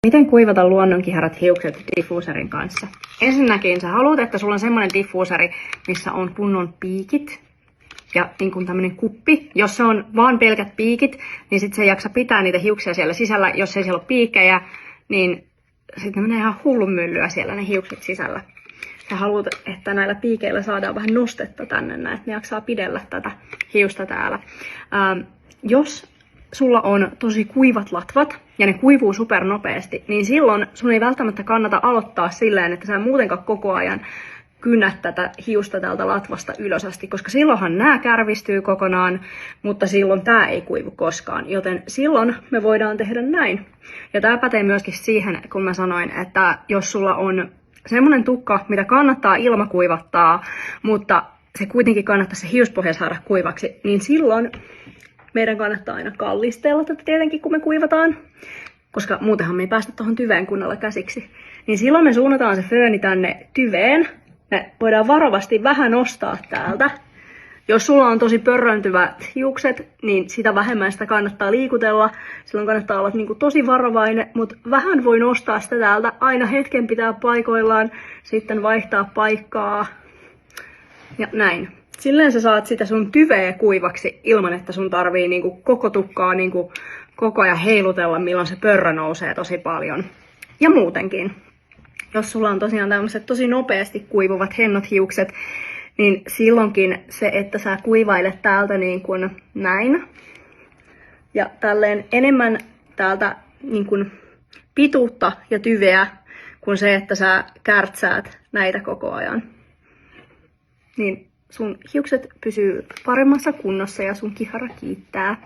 Miten kuivata luonnonkiharat hiukset diffuuserin kanssa? Ensinnäkin sä haluat, että sulla on semmonen diffuuseri, missä on kunnon piikit ja niin kuin tämmönen kuppi. Jos se on vaan pelkät piikit, niin sit se ei jaksa pitää niitä hiuksia siellä sisällä. Jos ei siellä ole piikkejä, niin sitten menee ihan hullun myllyä siellä ne hiukset sisällä. Sä haluat, että näillä piikeillä saadaan vähän nostetta tänne, että ne jaksaa pidellä tätä hiusta täällä. Jos sulla on tosi kuivat latvat ja ne kuivuu supernopeasti, niin silloin sun ei välttämättä kannata aloittaa silleen, että sä muutenkaan koko ajan kynnät tätä hiusta täältä latvasta ylös asti, koska silloinhan nämä kärvistyy kokonaan, mutta silloin tää ei kuivu koskaan, joten silloin me voidaan tehdä näin. Ja tää pätee myöskin siihen, kun mä sanoin, että jos sulla on semmonen tukka, mitä kannattaa ilmakuivattaa, mutta se kuitenkin kannattaa se hiuspohja saada kuivaksi, niin silloin meidän kannattaa aina kallistella tätä tietenkin, kun me kuivataan, koska muutenhan me ei päästä tuohon tyveen kunnolla käsiksi. Niin silloin me suunnataan se fööni tänne tyveen. Me voidaan varovasti vähän nostaa täältä. Jos sulla on tosi pörröntyvät hiukset, niin sitä vähemmän sitä kannattaa liikutella. Silloin kannattaa olla tosi varovainen, mutta vähän voi nostaa sitä täältä. Aina hetken pitää paikoillaan, sitten vaihtaa paikkaa ja näin. Silleen sä saat sitä sun tyveä kuivaksi ilman, että sun tarvii koko tukkaa koko ajan heilutella, milloin se pörrö nousee tosi paljon. Ja muutenkin, jos sulla on tosiaan tämmöiset tosi nopeasti kuivuvat hennot hiukset, niin silloinkin se, että sä kuivailet täältä näin ja tälleen enemmän täältä pituutta ja tyveä kuin se, että sä kärtsäät näitä koko ajan. Niin sun hiukset pysyy paremmassa kunnossa ja sun kihara kiittää.